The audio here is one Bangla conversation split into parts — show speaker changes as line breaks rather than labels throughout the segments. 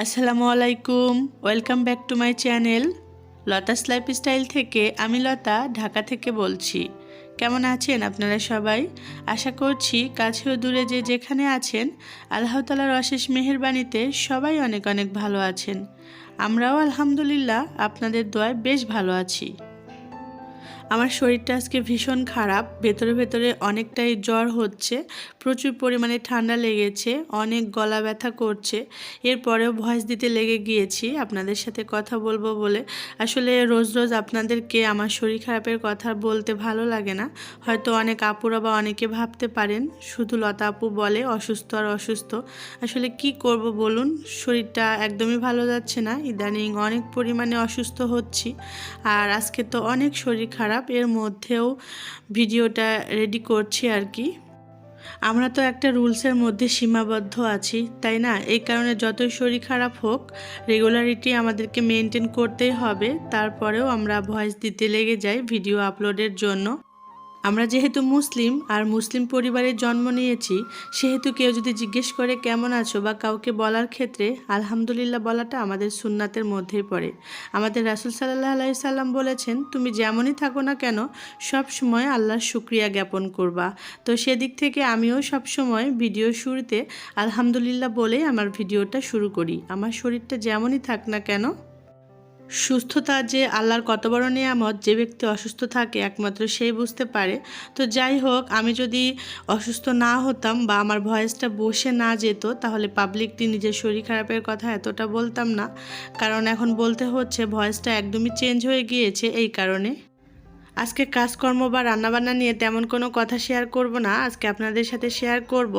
আসসালামু আলাইকুম, welcome back to my channel Lata's lifestyle থেকে। আমি লতা ঢাকা থেকে বলছি। কেমন আছেন আপনারা সবাই? আশা করছি কাছে ও দূরে যে যেখানে আছেন আল্লাহ তাআলার অশেষ মেহেরবানিতে সবাই অনেক অনেক ভালো আছেন। আমরাও আলহামদুলিল্লাহ আপনাদের দোয়ায় বেশ ভালো আছি। আমার শরীরটা আজকে ভীষণ খারাপ, ভেতরে ভেতরে অনেকটাই জ্বর হচ্ছে, প্রচুর পরিমাণে ঠান্ডা লেগেছে, অনেক গলা ব্যথা করছে। এরপরেও ভয়েস দিতে লেগে গিয়েছি আপনাদের সাথে কথা বলবো বলে। আসলে রোজ রোজ আপনাদেরকে আমার শরীর খারাপের কথা বলতে ভালো লাগে না। হয়তো অনেক আপুরা বা অনেকে ভাবতে পারেন শুধু লতা আপু বলে অসুস্থ আর অসুস্থ। আসলে কি করব বলুন, শরীরটা একদমই ভালো যাচ্ছে না, ইদানিং অনেক পরিমাণে অসুস্থ হচ্ছি। আর আজকে তো অনেক শরীর খারাপ, এর মধ্যেও ভিডিওটা রেডি করছি আর কি। আমরা তো একটা রুলসের মধ্যে সীমাবদ্ধ আছি, তাই না? এই কারণে যতই শরীর খারাপ হোক রেগুলারিটি আমাদেরকে মেনটেন করতেই হবে। তারপরেও আমরা ভয়েস দিতে লেগে যাই ভিডিও আপলোডের জন্য। আমরা যেহেতু মুসলিম আর মুসলিম পরিবারে জন্ম নিয়েছি, সেহেতু কেউ যদি জিজ্ঞেস করে কেমন আছো বা কাউকে বলার ক্ষেত্রে আলহামদুলিল্লাহ বলাটা আমাদের সুন্নাতের মধ্যেই পড়ে। আমাদের রাসূল সাল্লাল্লাহু আলাইহি সাল্লাম বলেছেন, তুমি যেমনই থাকো না কেন সব সময় আল্লাহর শুকরিয়া জ্ঞাপন করবা। তো সেদিক থেকে আমিও সব সময় ভিডিও শুরুতে আলহামদুলিল্লাহ বলেই আমার ভিডিওটা শুরু করি। আমার শরীরটা যেমনই থাক না কেন, সুস্থতা যে আল্লাহর কত বড় নিয়ামত, যে ব্যক্তি অসুস্থ থাকে একমাত্র সেই বুঝতে পারে। তো যাই হোক, আমি যদি অসুস্থ না হতাম বা আমার ভয়েসটা বসে না যেত তাহলে পাবলিকলি নিজের শরীর খারাপের কথা এতটা বলতাম না। কারণ এখন বলতে হচ্ছে, ভয়েসটা একদমই চেঞ্জ হয়ে গিয়েছে এই কারণে। আজকে কাজকর্ম বা রান্নাবান্না নিয়ে তেমন কোনো কথা শেয়ার করব না। আজকে আপনাদের সাথে শেয়ার করব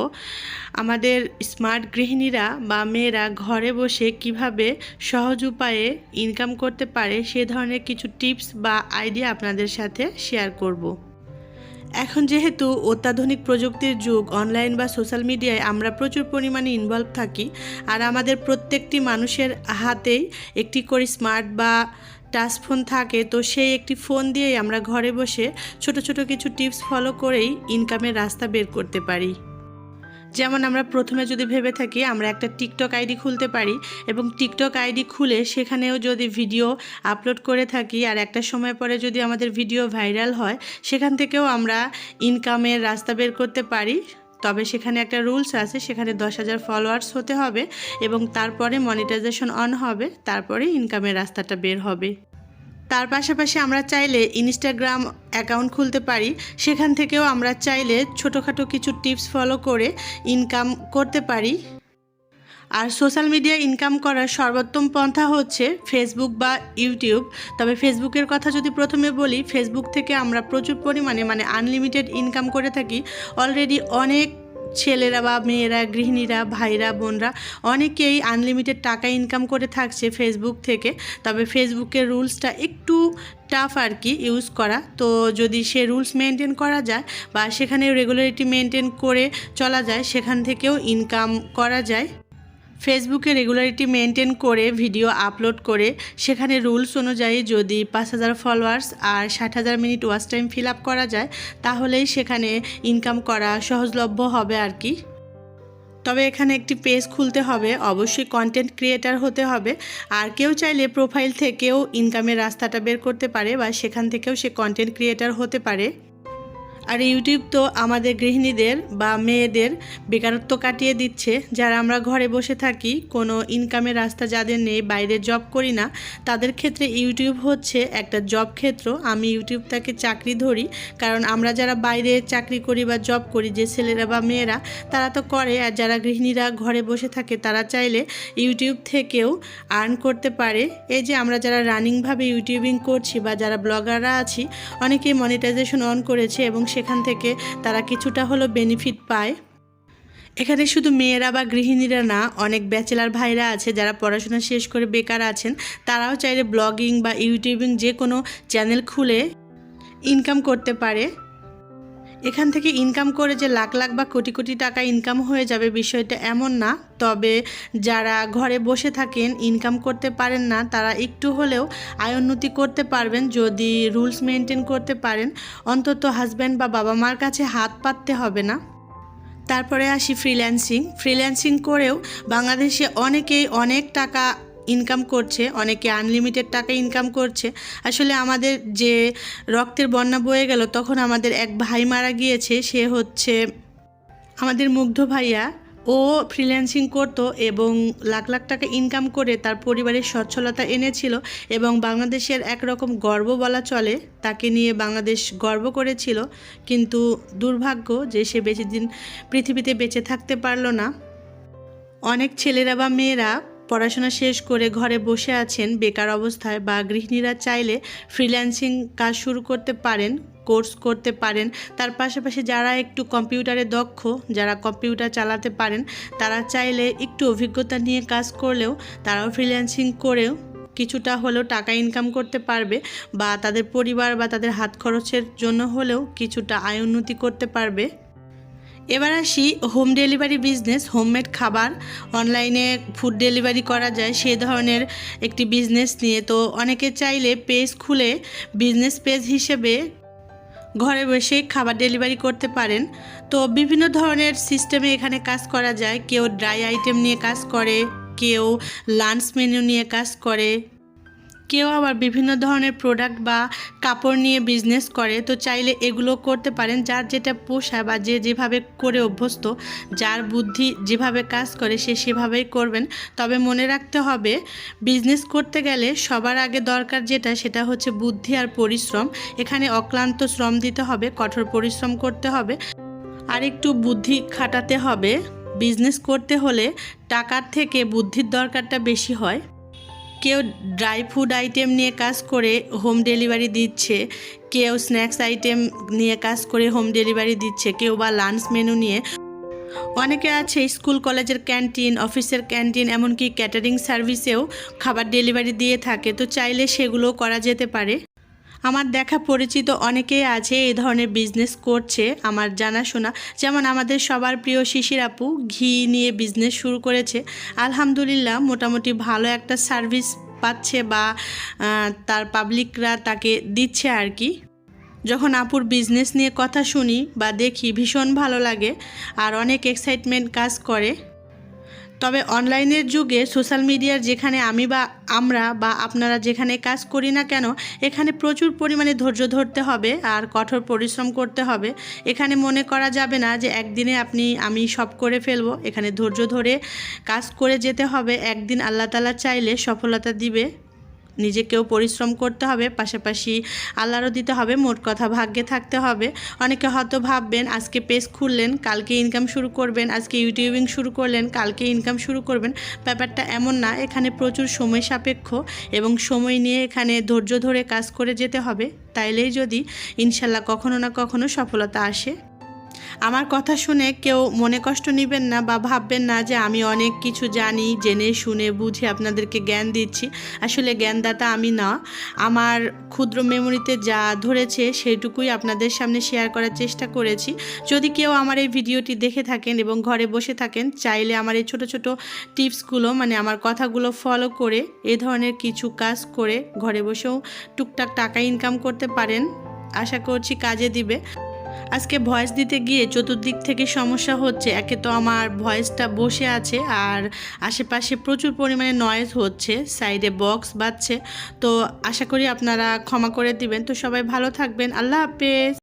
আমাদের স্মার্ট গৃহিণীরা বা মেয়েরা ঘরে বসে কিভাবে সহজ উপায়ে ইনকাম করতে পারে, সে ধরনের কিছু টিপস বা আইডিয়া আপনাদের সাথে শেয়ার করব। এখন যেহেতু অত্যাধুনিক প্রযুক্তির যুগ, অনলাইন বা সোশ্যাল মিডিয়ায় আমরা প্রচুর পরিমাণে ইনভলভ থাকি। আর আমাদের প্রত্যেকটি মানুষের হাতেই একটি করে স্মার্ট বা টাচ ফোন থাকে। তো সেই একটি ফোন দিয়েই আমরা ঘরে বসে ছোট ছোট কিছু টিপস ফলো করেই ইনকামের রাস্তা বের করতে পারি। যেমন আমরা প্রথমে যদি ভেবে থাকি আমরা একটা টিকটক আইডি খুলতে পারি, এবং টিকটক আইডি খুলে সেখানেও যদি ভিডিও আপলোড করে থাকি আর একটা সময় পরে যদি আমাদের ভিডিও ভাইরাল হয়, সেখান থেকেও আমরা ইনকামের রাস্তা বের করতে পারি। তবে সেখানে একটা রুলস আছে, সেখানে 10,000 ফলোয়ার্স হতে হবে এবং তারপরে মনিটাইজেশন অন হবে, তারপরে ইনকামের রাস্তাটা বের হবে। তার পাশাপাশি আমরা চাইলে ইনস্টাগ্রাম অ্যাকাউন্ট খুলতে পারি, সেখান থেকেও আমরা চাইলে ছোটোখাটো কিছু টিপস ফলো করে ইনকাম করতে পারি। আর সোশ্যাল মিডিয়া ইনকাম করার সর্বোত্তম পন্থা হচ্ছে ফেসবুক বা ইউটিউব। তবে ফেসবুকের কথা যদি প্রথমে বলি, ফেসবুক থেকে আমরা প্রচুর পরিমাণে আনলিমিটেড ইনকাম করে থাকি। অলরেডি অনেক ছেলেরা বা মেয়েরা, গৃহিণীরা, ভাইরা, বোনরা অনেকেই আনলিমিটেড টাকা ইনকাম করে থাকছে ফেসবুক থেকে। তবে ফেসবুকের রুলসটা একটু টাফ আর কি ইউজ করা। তো যদি সে রুলস মেনটেন করা যায় বা সেখানে রেগুলারিটি মেনটেন করে চলা যায়, সেখান থেকেও ইনকাম করা যায়। ফেসবুকে রেগুলারিটি মেনটেন করে ভিডিও আপলোড করে সেখানে রুলস অনুযায়ী যদি 5,000 ফলোয়ার্স আর 60,000 minute watch time fill up করা যায়, তাহলেই সেখানে ইনকাম করা সহজলভ্য হবে আর কি। তবে এখানে একটি পেজ খুলতে হবে, অবশ্যই কন্টেন্ট ক্রিয়েটার হতে হবে। আর কেউ চাইলে প্রোফাইল থেকেও ইনকামের রাস্তাটা বের করতে পারে বা সেখান থেকেও সে কন্টেন্ট ক্রিয়েটার হতে পারে। আর ইউটিউব তো আমাদের গৃহিণীদের বা মেয়েদের বেকারত্ব কাটিয়ে দিচ্ছে। যারা আমরা ঘরে বসে থাকি, কোনো ইনকামের রাস্তা যাদের নেই, বাইরে জব করি না, তাদের ক্ষেত্রে ইউটিউব হচ্ছে একটা জব ক্ষেত্র। আমি ইউটিউবটাকে চাকরি ধরি, কারণ আমরা যারা বাইরে চাকরি করি বা জব করি, যে ছেলেরা বা মেয়েরা তারা তো করে, আর যারা গৃহিণীরা ঘরে বসে থাকে তারা চাইলে ইউটিউব থেকেও আর্ন করতে পারে। এই যে আমরা যারা রানিংভাবে ইউটিউবিং করছি বা যারা ব্লগাররা আছি, অনেকেই মনিটাইজেশন অন করেছে এবং সেখান থেকে তারা কিছুটা হলো বেনিফিট পায়। এখানে শুধু মেয়েরা বা গৃহিণীরা না, অনেক ব্যাচেলার ভাইরা আছে যারা পড়াশোনা শেষ করে বেকার আছেন, তারাও চাইলে ব্লগিং বা ইউটিউবিং যে কোনো চ্যানেল খুলে ইনকাম করতে পারে। এখান থেকে ইনকাম করে যে লাখ লাখ বা কোটি কোটি টাকা ইনকাম হয়ে যাবে বিষয়টা এমন না। তবে যারা ঘরে বসে থাকেন, ইনকাম করতে পারেন না, তারা একটু হলেও আয় উন্নতি করতে পারবেন যদি রুলস মেনটেন করতে পারেন। অন্তত হাজব্যান্ড বা বাবা মার কাছে হাত পাততে হবে না। তারপরে আসি ফ্রিল্যান্সিং করেও বাংলাদেশে অনেকেই অনেক টাকা ইনকাম করছে, অনেকে আনলিমিটেড টাকা ইনকাম করছে। আসলে আমাদের যে রক্তের বন্যা বয়ে গেল তখন আমাদের এক ভাই মারা গিয়েছে, সে হচ্ছে আমাদের মুগ্ধ ভাইয়া। ও ফ্রিল্যান্সিং করতো এবং লাখ লাখ টাকা ইনকাম করে তার পরিবারের সচ্ছলতা এনেছিল এবং বাংলাদেশের একরকম গর্ব বলা চলে, তাকে নিয়ে বাংলাদেশ গর্ব করেছিল। কিন্তু দুর্ভাগ্য যে সে বেশি দিন পৃথিবীতে বেঁচে থাকতে পারলো না। অনেক ছেলেরা বা মেয়েরা পড়াশোনা শেষ করে ঘরে বসে আছেন বেকার অবস্থায়, বা গৃহিণীরা চাইলে ফ্রিল্যান্সিং কাজ শুরু করতে পারেন, কোর্স করতে পারেন। তার পাশাপাশি যারা একটু কম্পিউটারে দক্ষ, যারা কম্পিউটার চালাতে পারেন, তারা চাইলে একটু অভিজ্ঞতা নিয়ে কাজ করলেও তারাও ফ্রিল্যান্সিং করেও কিছুটা হলেও টাকা ইনকাম করতে পারবে, বা তাদের পরিবার বা তাদের হাত খরচের জন্য হলেও কিছুটা আয় উন্নতি করতে পারবে। এবার আসি হোম ডেলিভারি বিজনেস, হোমমেড খাবার অনলাইনে ফুড ডেলিভারি করা যায় সেই ধরনের একটি বিজনেস নিয়ে। তো অনেকে চাইলে পেজ খুলে বিজনেস পেজ হিসেবে ঘরে বসে খাবার ডেলিভারি করতে পারেন। তো বিভিন্ন ধরনের সিস্টেমে এখানে কাজ করা যায়। কেউ ড্রাই আইটেম নিয়ে কাজ করে, কেউ লাঞ্চ মেনু নিয়ে কাজ করে, কেউ আবার বিভিন্ন ধরনের প্রোডাক্ট বা কাপড় নিয়ে বিজনেস করে। তো চাইলে এগুলো করতে পারেন, যার যেটা পোষায় বা যে যেভাবে করে অভ্যস্ত, যার বুদ্ধি যেভাবে কাজ করে সে সেভাবেই করবেন। তবে মনে রাখতে হবে, বিজনেস করতে গেলে সবার আগে দরকার যেটা, সেটা হচ্ছে বুদ্ধি আর পরিশ্রম। এখানে অক্লান্ত শ্রম দিতে হবে, কঠোর পরিশ্রম করতে হবে আর একটু বুদ্ধি খাটাতে হবে। বিজনেস করতে হলে টাকার থেকে বুদ্ধির দরকারটা বেশি হয়। কেউ ড্রাই ফুড আইটেম নিয়ে কাজ করে হোম ডেলিভারি দিচ্ছে, কেউ স্ন্যাক্স আইটেম নিয়ে কাজ করে হোম ডেলিভারি দিচ্ছে, কেউ বা লাঞ্চ মেনু নিয়ে। অনেকে আছে স্কুল কলেজের ক্যান্টিন, অফিসের ক্যান্টিন, এমনকি ক্যাটারিং সার্ভিসেও খাবার ডেলিভারি দিয়ে থাকে। তো চাইলে সেগুলো করা যেতে পারে। আমার দেখা পরিচিত অনেকেই আছে এই ধরনের বিজনেস করছে আমার জানাশোনা। যেমন আমাদের সবার প্রিয় শিশির আপু ঘি নিয়ে বিজনেস শুরু করেছে। আলহামদুলিল্লাহ মোটামুটি ভালো একটা সার্ভিস পাচ্ছে, বা তার পাবলিকরা তাকে দিচ্ছে আর কি। যখন আপুর বিজনেস নিয়ে কথা শুনি বা দেখি ভীষণ ভালো লাগে আর অনেক এক্সাইটমেন্ট কাজ করে। তবে অনলাইনের যুগে সোশ্যাল মিডিয়ার যেখানে আমরা বা আপনারা যেখানে কাজ করি না কেন, এখানে প্রচুর পরিমাণে ধৈর্য ধরতে হবে আর কঠোর পরিশ্রম করতে হবে। এখানে মনে করা যাবে না যে একদিনে আমি সব করে ফেলবো। এখানে ধৈর্য ধরে কাজ করে যেতে হবে। একদিন আল্লাহ তাআলা চাইলে সফলতা দিবে। নিজেকেও পরিশ্রম করতে হবে, পাশাপাশি আল্লাহরও দিতে হবে। মোট কথা ভাগ্যে থাকতে হবে। অনেকে হয়তো ভাববেন আজকে পেজ খুললেন কালকে ইনকাম শুরু করবেন, আজকে ইউটিউবিং শুরু করলেন কালকে ইনকাম শুরু করবেন। ব্যাপারটা এমন না। এখানে প্রচুর সময় সাপেক্ষ এবং সময় নিয়ে এখানে ধৈর্য ধরে কাজ করে যেতে হবে। তাইলেই যদি ইনশাল্লাহ কখনো না কখনো সফলতা আসে। আমার কথা শুনে কেউ মনে কষ্ট নেবেন না বা ভাববেন না যে আমি অনেক কিছু জানি, জেনে শুনে বুঝে আপনাদেরকে জ্ঞান দিচ্ছি। আসলে জ্ঞানদাতা আমি না। আমার ক্ষুদ্র মেমোরিতে যা ধরেছে সেইটুকুই আপনাদের সামনে শেয়ার করার চেষ্টা করেছি। যদি কেউ আমার এই ভিডিওটি দেখে থাকেন এবং ঘরে বসে থাকেন, চাইলে আমার এই ছোট ছোট টিপসগুলো মানে আমার কথাগুলো ফলো করে এ ধরনের কিছু কাজ করে ঘরে বসেও টুকটাক টাকা ইনকাম করতে পারেন। আশা করছি কাজে দিবে। আজকে ভয়েস দিতে গিয়ে চতুর্দিক থেকে সমস্যা হচ্ছে। একে তো আমার ভয়েসটা বসে আছে আর আশেপাশে প্রচুর পরিমাণে নয়েজ হচ্ছে, সাইডে বক্স বাজছে। তো আশা করি আপনারা ক্ষমা করে দিবেন। তো সবাই ভালো থাকবেন। আল্লাহ হাফেজ।